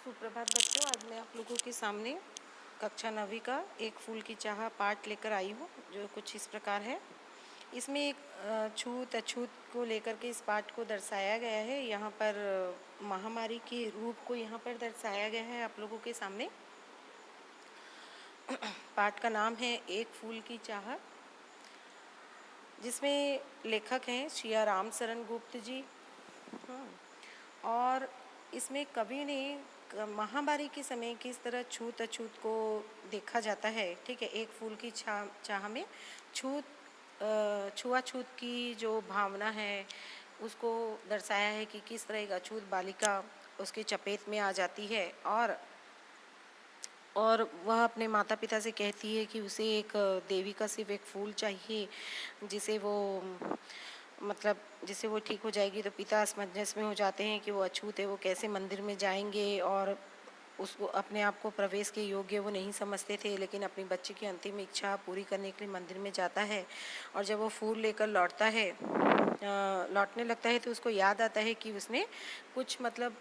सुप्रभात बच्चों, आज मैं आप लोगों के सामने कक्षा 9वीं का एक फूल की चाह पाठ लेकर आई हूँ, जो कुछ इस प्रकार है। इसमें एक छूत अछूत को लेकर के इस पाठ को दर्शाया गया है। यहाँ पर महामारी के रूप को यहाँ पर दर्शाया गया है आप लोगों के सामने। पाठ का नाम है एक फूल की चाह, जिसमें लेखक हैं श्री राम शरण गुप्त जी। और इसमें कवि ने महामारी के समय किस तरह छूत अछूत को देखा जाता है। ठीक है, एक फूल की चाह में छुआछूत की जो भावना है उसको दर्शाया है कि किस तरह एक अछूत बालिका उसके चपेट में आ जाती है और वह अपने माता पिता से कहती है कि उसे एक देवी का सिर्फ एक फूल चाहिए, जिसे वो मतलब जिससे वो ठीक हो जाएगी। तो पिता असमंजस में हो जाते हैं कि वो अछूत है, वो कैसे मंदिर में जाएंगे, और उसको अपने आप को प्रवेश के योग्य वो नहीं समझते थे, लेकिन अपनी बच्ची की अंतिम इच्छा पूरी करने के लिए मंदिर में जाता है। और जब वो फूल लेकर लौटने लगता है तो उसको याद आता है कि उसने कुछ मतलब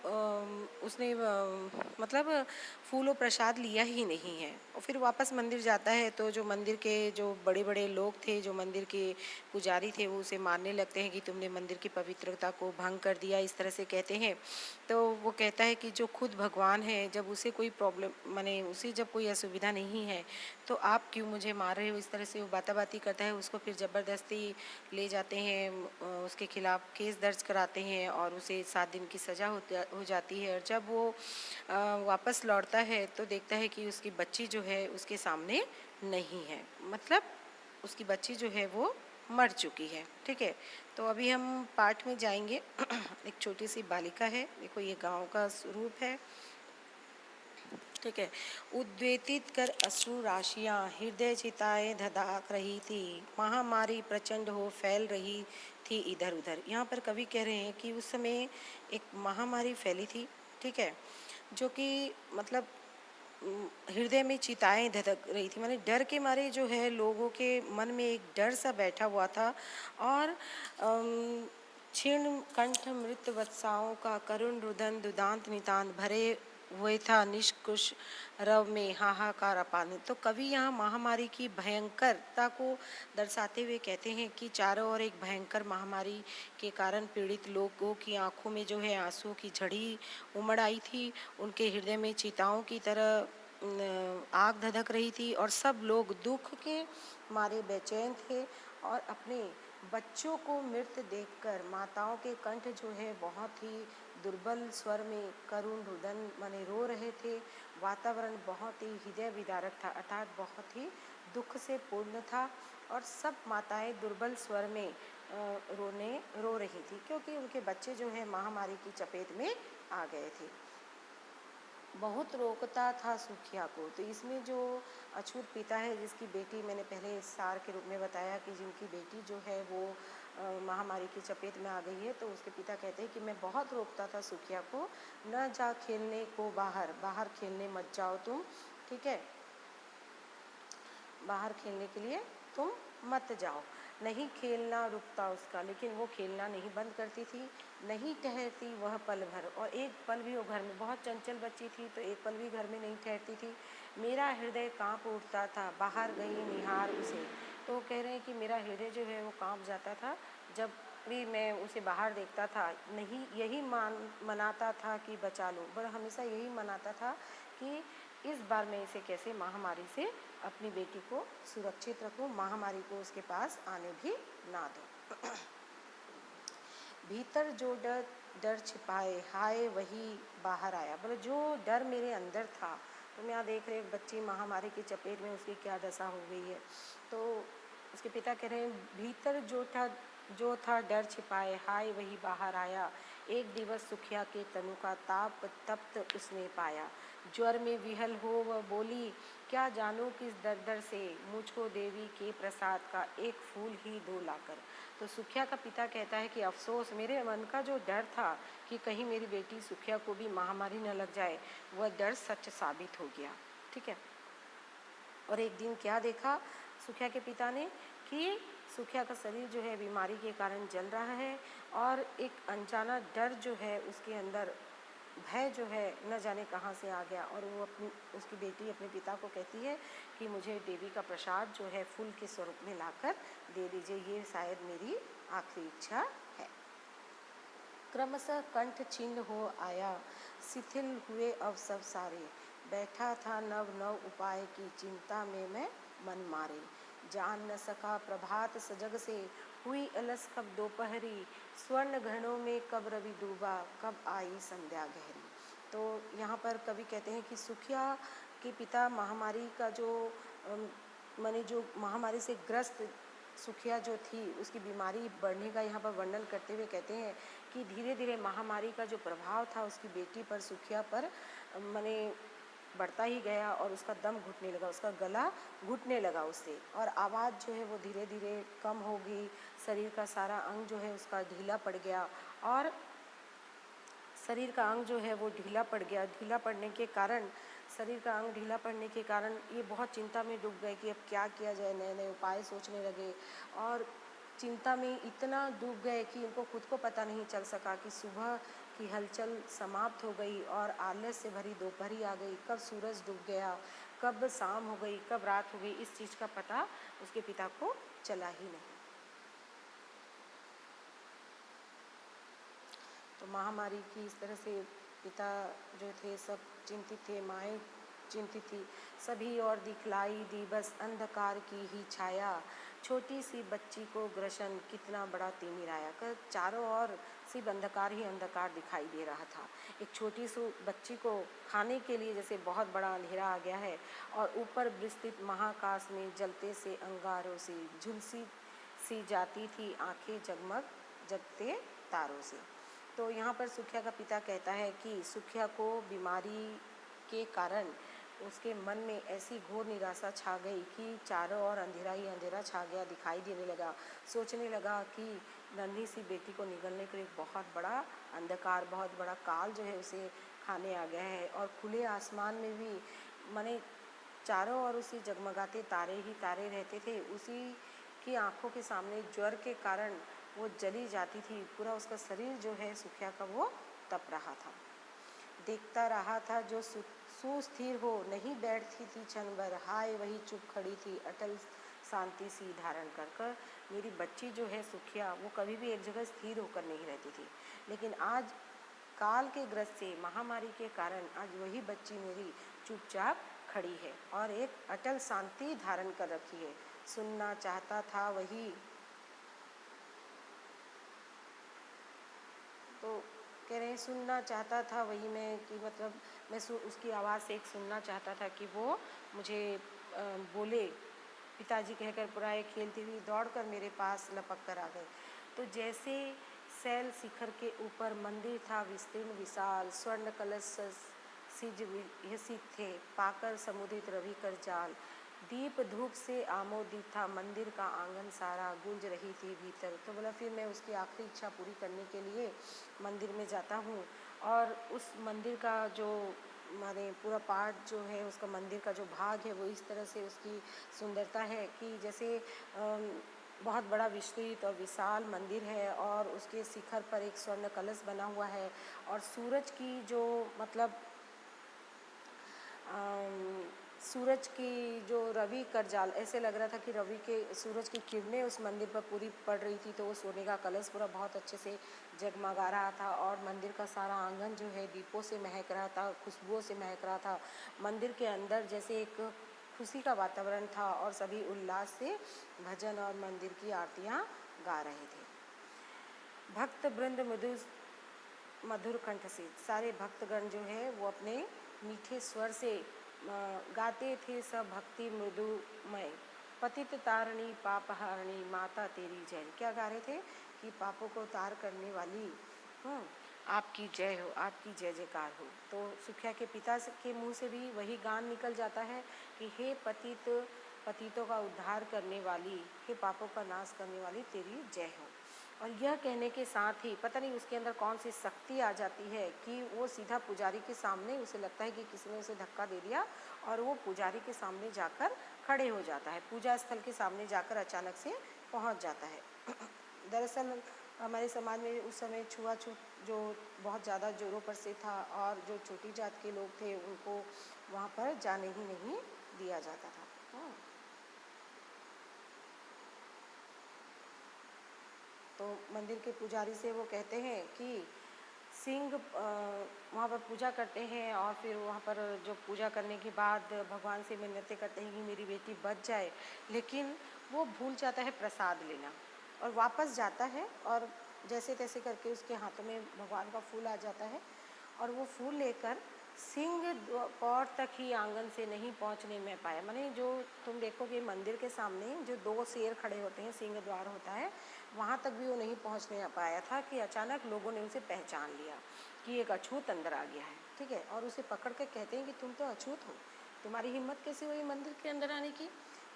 फूल और प्रसाद लिया ही नहीं है। और फिर वापस मंदिर जाता है तो जो मंदिर के जो बड़े बड़े लोग थे, जो मंदिर के पुजारी थे, वो उसे मारने लगते हैं कि तुमने मंदिर की पवित्रता को भंग कर दिया, इस तरह से कहते हैं। तो वो कहता है कि जो खुद भगवान है, जब उसे कोई प्रॉब्लम माने उसे जब कोई असुविधा नहीं है तो आप क्यों मुझे मार रहे हो, इस तरह से वो बाताबाती करता है। उसको फिर ज़बरदस्ती ले जाते हैं, उसके खिलाफ़ केस दर्ज कराते हैं और उसे 7 दिन की सज़ा हो जाती है। और जब वो वापस लौटता है तो देखता है कि उसकी बच्ची जो है उसके सामने नहीं है, मतलब उसकी बच्ची जो है वो मर चुकी है। ठीक है, तो अभी हम पाठ में जाएंगे। एक छोटी सी बालिका है, देखो ये गांव का स्वरूप है। ठीक है, उद्वेतित कर अश्रु राशियां हृदय चिताएं धधक रही थी, महामारी प्रचंड हो फैल रही थी इधर उधर। यहाँ पर कवि कह रहे हैं कि उस समय एक महामारी फैली थी। ठीक है, जो कि मतलब हृदय में चिताएं धधक रही थी, माने डर के मारे जो है लोगों के मन में एक डर सा बैठा हुआ था। और क्षीण कंठ मृत वत्साओं का करुण रुदन दुदांत नितांत भरे हुए था निष्कुश रव में हाहाकार अपान। तो कवि यहाँ महामारी की भयंकरता को दर्शाते हुए कहते हैं कि चारों ओर एक भयंकर महामारी के कारण पीड़ित लोगों की आंखों में जो है आंसू की झड़ी उमड़ आई थी, उनके हृदय में चिताओं की तरह आग धधक रही थी और सब लोग दुख के मारे बेचैन थे। और अपने बच्चों को मृत देखकर माताओं के कंठ जो है बहुत ही दुर्बल स्वर में करुण रुदन माने रो रहे थे। वातावरण बहुत ही हृदय विदारक था, अर्थात बहुत ही दुख से पूर्ण था। और सब माताएं दुर्बल स्वर में रो रही थी, क्योंकि उनके बच्चे जो है महामारी की चपेट में आ गए थे। बहुत रोकता था सुखिया को। तो इसमें जो अछूत पिता है, जिसकी बेटी मैंने पहले सार के रूप में बताया कि जिनकी बेटी जो है वो महामारी की चपेट में आ गई है, तो उसके पिता कहते हैं कि मैं बहुत रोकता था सुखिया को, न जा खेलने को बाहर खेलने मत जाओ तुम। ठीक है, बाहर खेलने के लिए तुम मत जाओ। नहीं खेलना रुकता उसका, लेकिन वो खेलना नहीं बंद करती थी। नहीं ठहरती वह पल भर, और एक पल भी वो घर में, बहुत चंचल बच्ची थी तो एक पल भी घर में नहीं ठहरती थी। मेरा हृदय कांप उठता था बाहर गई निहार उसे। तो वो कह रहे हैं कि मेरा हृदय जो है वो कांप जाता था जब भी मैं उसे बाहर देखता था। नहीं यही मनाता था कि बचा लो, पर हमेशा यही मनाता था कि इस बार मैं इसे कैसे महामारी से अपनी बेटी को सुरक्षित रखूं, महामारी को उसके पास आने भी ना दूं। भीतर जो डर छिपाए हाय वही बाहर आया। बोले जो डर मेरे अंदर था, तुम यहाँ देख रहे एक बच्ची महामारी की चपेट में, उसकी क्या दशा हो गई है। तो उसके पिता कह रहे हैं भीतर जो था डर छिपाए हाय वही बाहर आया। एक दिवस सुखिया के तनु का ताप तप्त उसने पाया। ज्वर में विहल हो वह बोली क्या जानूं किस दर से, मुझको देवी के प्रसाद का एक फूल ही दो लाकर। तो सुखिया का पिता कहता है कि अफसोस, मेरे मन का जो डर था कि कहीं मेरी बेटी सुखिया को भी महामारी न लग जाए, वह डर सच साबित हो गया। ठीक है, और एक दिन क्या देखा सुखिया के पिता ने कि सुखिया का शरीर जो है बीमारी के कारण जल रहा है और एक अनजाना डर जो है उसके अंदर भय जो है न जाने कहाँ से आ गया, और वो उसकी बेटी अपने पिता को कहती है कि मुझे देवी का प्रसाद जो है फूल के स्वरूप में लाकर दे दीजिए, ये शायद मेरी आखिरी इच्छा है। क्रमशः कंठ छिन्न हो आया, शिथिल हुए अब सब सारे, बैठा था नव नव उपाय की चिंता में मैं मन मारे, जान न सका प्रभात सजग से, हुई अलस कब दोपहरी, स्वर्ण घनों में कब रवि डूबा, कब आई संध्या गहरी। तो यहाँ पर कवि कहते हैं कि सुखिया के पिता महामारी का माने जो महामारी से ग्रस्त सुखिया जो थी, उसकी बीमारी बढ़ने का यहाँ पर वर्णन करते हुए कहते हैं कि धीरे धीरे महामारी का जो प्रभाव था उसकी बेटी पर, सुखिया पर माने बढ़ता ही गया, और उसका दम घुटने लगा, उसका गला घुटने लगा उससे, और आवाज़ जो है वो धीरे धीरे कम हो गई, शरीर का सारा अंग जो है उसका ढीला पड़ गया, और शरीर का अंग जो है वो ढीला पड़ गया। ढीला पड़ने के कारण, शरीर का अंग ढीला पड़ने के कारण ये बहुत चिंता में डूब गए कि अब क्या किया जाए, नए नए उपाय सोचने लगे, और चिंता में इतना डूब गए कि उनको खुद को पता नहीं चल सका कि सुबह की हलचल समाप्त हो गई और आलस से भरी दोपहरी आ गई, कब सूरज डूब गया, कब शाम हो गई, कब रात हो गई, इस चीज़ का पता उसके पिता को चला ही नहीं। तो महामारी की इस तरह से पिता जो थे सब चिंतित थे, माएँ चिंतित थी, सभी और दिखलाई दी बस अंधकार की ही छाया, छोटी सी बच्ची को ग्रसन कितना बड़ा तिमिराया। कर चारों ओर सिर्फ अंधकार ही अंधकार दिखाई दे रहा था। एक छोटी सी बच्ची को खाने के लिए जैसे बहुत बड़ा अंधेरा आ गया है, और ऊपर विस्तृत महाकाश में जलते से अंगारों से झुलसी सी जाती थी आंखें जगमग जगते तारों से। तो यहाँ पर सुखिया का पिता कहता है कि सुखिया को बीमारी के कारण उसके मन में ऐसी घोर निराशा छा गई कि चारों ओर अंधेरा ही अंधेरा छा गया, दिखाई देने लगा। सोचने लगा कि नन्ही सी बेटी को निगलने के लिए बहुत बड़ा अंधकार, बहुत बड़ा काल जो है उसे खाने आ गया है, और खुले आसमान में भी माने चारों ओर उसी जगमगाते तारे ही तारे रहते थे। उसी की आंखों के सामने ज्वर के कारण वो जली जाती थी, पूरा उसका शरीर जो है सुखिया का वो तप रहा था। देखता रहा था जो सुस्थिर हो, नहीं बैठती थी क्षण भर, हाय वही चुप खड़ी थी अटल शांति सी धारण कर कर। मेरी बच्ची जो है सुखिया, वो कभी भी एक जगह स्थिर होकर नहीं रहती थी, लेकिन आज काल के ग्रस्त से, महामारी के कारण आज वही बच्ची मेरी चुपचाप खड़ी है और एक अटल शांति धारण कर रखी है। सुनना चाहता था वही, तो कह रहे हैं सुनना चाहता था वही मैं, कि मतलब मैं उसकी आवाज़ से एक सुनना चाहता था कि वो मुझे बोले। पिताजी कहकर पुराए खेलती हुई दौड़कर मेरे पास लपक कर आ गए। तो जैसे शैल शिखर के ऊपर मंदिर था विस्तीर्ण विशाल, स्वर्ण कलश सिज विहसित थे, पाकर समुदित रवि कर जाल, दीप धूप से आमोदित था मंदिर का आंगन सारा, गूंज रही थी भीतर। तो बोला फिर मैं उसकी आखिरी इच्छा पूरी करने के लिए मंदिर में जाता हूँ, और उस मंदिर का जो माने पूरा पार्ट जो है उसका, मंदिर का जो भाग है वो इस तरह से उसकी सुंदरता है कि जैसे बहुत बड़ा विस्तृत और विशाल मंदिर है, और उसके शिखर पर एक स्वर्ण कलश बना हुआ है, और सूरज की जो मतलब सूरज की जो रवि कर जाल, ऐसे लग रहा था कि रवि के सूरज की किरणें उस मंदिर पर पूरी पड़ रही थी। तो वो सोने का कलश पूरा बहुत अच्छे से जगमगा रहा था, और मंदिर का सारा आंगन जो है दीपों से महक रहा था, खुशबुओं से महक रहा था। मंदिर के अंदर जैसे एक खुशी का वातावरण था, और सभी उल्लास से भजन और मंदिर की आरतियाँ गा रहे थे। भक्त वृंद मधुर कंठ से, सारे भक्तगण जो है वो अपने मीठे स्वर से गाते थे सब भक्ति मृदुमय, पतित तारणी पापहारणी माता तेरी जय। क्या गा रहे थे कि पापों को तार करने वाली आपकी जय हो, आपकी जय जयकार हो। तो सुखिया के पिता के मुंह से भी वही गान निकल जाता है कि हे पतितों का उद्धार करने वाली, हे पापों का नाश करने वाली, तेरी जय हो। और यह कहने के साथ ही पता नहीं उसके अंदर कौन सी शक्ति आ जाती है कि वो सीधा पुजारी के सामने, उसे लगता है कि किसी ने उसे धक्का दे दिया, और वो पुजारी के सामने जाकर खड़े हो जाता है, पूजा स्थल के सामने जाकर अचानक से पहुंच जाता है। दरअसल हमारे समाज में उस समय छुआछूत जो बहुत ज़्यादा जोरों पर से था और जो छोटी जात के लोग थे उनको वहाँ पर जाने ही नहीं दिया जाता था। तो मंदिर के पुजारी से वो कहते हैं कि सिंह वहाँ पर पूजा करते हैं और फिर वहाँ पर जो पूजा करने के बाद भगवान से विनती करते हैं कि मेरी बेटी बच जाए, लेकिन वो भूल जाता है प्रसाद लेना और वापस जाता है और जैसे तैसे करके उसके हाथों में भगवान का फूल आ जाता है और वो फूल लेकर सिंह द्वार तक ही आंगन से नहीं पहुंचने में पाया। माने जो तुम देखोगे मंदिर के सामने जो दो शेर खड़े होते हैं, सिंह द्वार होता है, वहाँ तक भी वो नहीं पहुँचने पाया था कि अचानक लोगों ने उसे पहचान लिया कि एक अछूत अंदर आ गया है, ठीक है, और उसे पकड़ के कहते हैं कि तुम तो अछूत हो, तुम्हारी हिम्मत कैसे हुई मंदिर के अंदर आने की?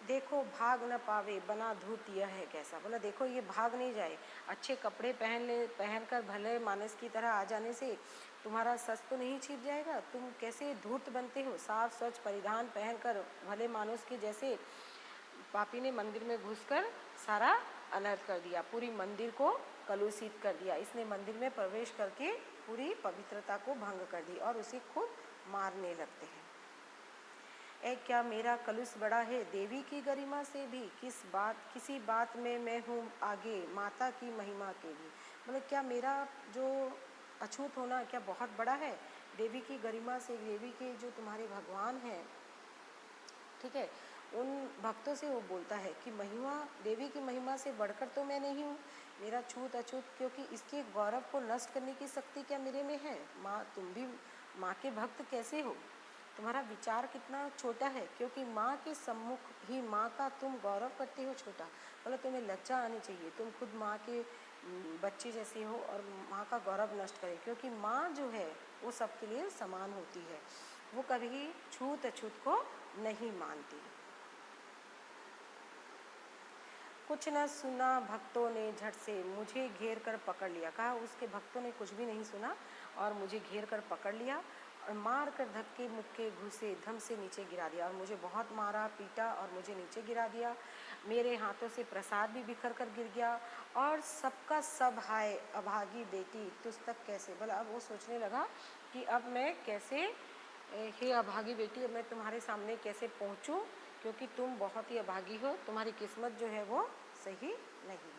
देखो भाग न पावे बना धूत यह है कैसा। बोला देखो ये भाग नहीं जाए, अच्छे कपड़े पहन कर भले मानस की तरह आ जाने से तुम्हारा सच तो नहीं छिप जाएगा, तुम कैसे धूर्त बनते हो। साफ स्वच्छ परिधान पहनकर भले मानुस के जैसे पापी ने मंदिर में घुसकर सारा अनर्थ कर दिया, पूरी मंदिर को कलुषित कर दिया। इसने मंदिर में प्रवेश करके पूरी पवित्रता को भंग कर दी और उसे खुद मारने लगते हैं। क्या मेरा कलुष बड़ा है देवी की गरिमा से भी, किसी बात में मैं हूँ आगे माता की महिमा के भी। मतलब क्या मेरा जो अछूत होना क्या बहुत बड़ा है देवी की गरिमा से? देवी के जो तुम्हारे भगवान हैं, ठीक है, उन भक्तों से वो बोलता है कि महिमा देवी की महिमा से बढ़कर तो मैं नहीं हूँ, मेरा छूत अछूत, क्योंकि इसके गौरव को नष्ट करने की शक्ति क्या मेरे में है? माँ तुम भी माँ के भक्त कैसे हो? तुम्हारा विचार कितना छोटा है, क्योंकि माँ के सम्मुख ही माँ का तुम गौरव करते हो छोटा। मतलब तुम्हें लज्जा आनी चाहिए, तुम खुद माँ के बच्चे जैसे हो और माँ का गौरव नष्ट करें, क्योंकि माँ जो है वो सबके लिए समान होती है, वो कभी छूत अछूत को नहीं मानती। कुछ न सुना भक्तों ने झट से मुझे घेर कर पकड़ लिया। कहा उसके भक्तों ने कुछ भी नहीं सुना और मुझे घेर कर पकड़ लिया और मार कर धक्के मुक्के घुसे धम से नीचे गिरा दिया और मुझे बहुत मारा पीटा और मुझे नीचे गिरा दिया। मेरे हाथों से प्रसाद भी बिखर कर गिर गया और सबका सब हाय अभागी बेटी तुझ तक कैसे। बोला अब वो सोचने लगा कि अब मैं कैसे, हे अभागी बेटी, अब मैं तुम्हारे सामने कैसे पहुँचूँ, क्योंकि तुम बहुत ही अभागी हो, तुम्हारी किस्मत जो है वो सही नहीं है।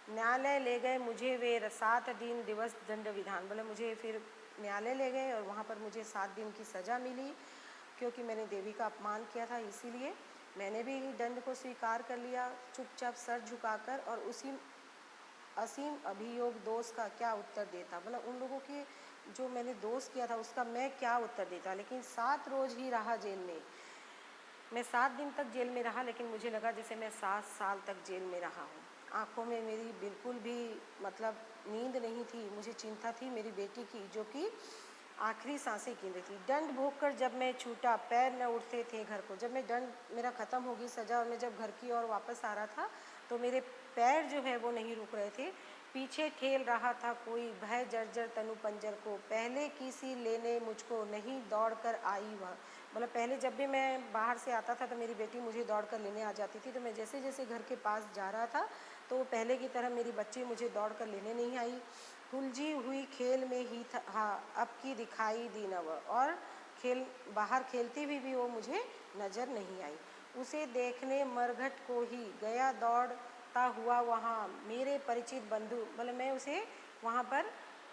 न्यायालय ले गए मुझे वे 7 दिन दिवस दंड विधान। बोले मुझे फिर न्यायालय ले गए और वहाँ पर मुझे 7 दिन की सज़ा मिली, क्योंकि मैंने देवी का अपमान किया था, इसीलिए मैंने भी दंड को स्वीकार कर लिया चुपचाप सर झुकाकर। और उसी असीम अभियोग दोष का क्या उत्तर देता। मतलब उन लोगों के जो मैंने दोष किया था उसका मैं क्या उत्तर देता। लेकिन 7 रोज ही रहा जेल में, मैं 7 दिन तक जेल में रहा, लेकिन मुझे लगा जैसे मैं 7 साल तक जेल में रहा हूँ। आँखों में मेरी बिल्कुल भी मतलब नींद नहीं थी, मुझे चिंता थी मेरी बेटी की जो कि आखिरी सांसें गिन रही थी। दंड भोग कर जब मैं छूटा पैर न उठते थे घर को। जब मैं दंड मेरा ख़त्म होगी सज़ा और मैं जब घर की ओर वापस आ रहा था तो मेरे पैर जो है वो नहीं रुक रहे थे, पीछे ठेल रहा था कोई भय जर्जर तनु पंजर को। पहले किसी लेने मुझको नहीं दौड़ कर आई वह। मतलब पहले जब भी मैं बाहर से आता था तो मेरी बेटी मुझे दौड़ कर लेने आ जाती थी, तो मैं जैसे जैसे घर के पास जा रहा था तो पहले की तरह मेरी बच्ची मुझे दौड़ कर लेने नहीं आई। उलझी हुई खेल में ही था, हाँ अब की दिखाई दी न वह, और बाहर खेलती भी वो मुझे नज़र नहीं आई। उसे देखने मरघट को ही गया दौड़ता हुआ वहाँ मेरे परिचित बंधु। मतलब मैं उसे वहाँ पर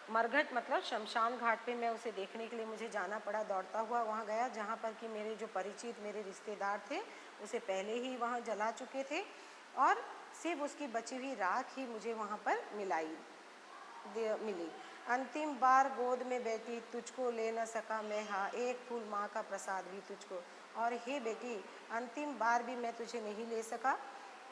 मरघट मतलब शमशान घाट पे मैं उसे देखने के लिए मुझे जाना पड़ा, दौड़ता हुआ वहाँ गया जहाँ पर कि मेरे जो परिचित मेरे रिश्तेदार थे उसे पहले ही वहाँ जला चुके थे और सिर्फ उसकी बची हुई राख ही मुझे वहाँ पर मिली। अंतिम बार गोद में बैठी तुझको ले न सका मैं, हाँ एक फूल माँ का प्रसाद भी तुझको। और हे बेटी अंतिम बार भी मैं तुझे नहीं ले सका,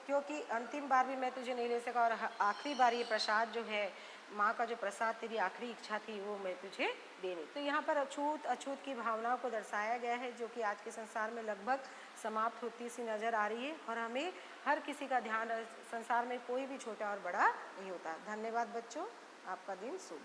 क्योंकि अंतिम बार भी मैं तुझे नहीं ले सका और आखिरी बार ये प्रसाद जो है माँ का जो प्रसाद तेरी आखिरी इच्छा थी वो मैं तुझे देनी। तो यहाँ पर अछूत अछूत की भावनाओं को दर्शाया गया है जो कि आज के संसार में लगभग समाप्त होती सी नज़र आ रही है और हमें हर किसी का ध्यान, संसार में कोई भी छोटा और बड़ा नहीं होता। धन्यवाद बच्चों, आपका दिन शुभ।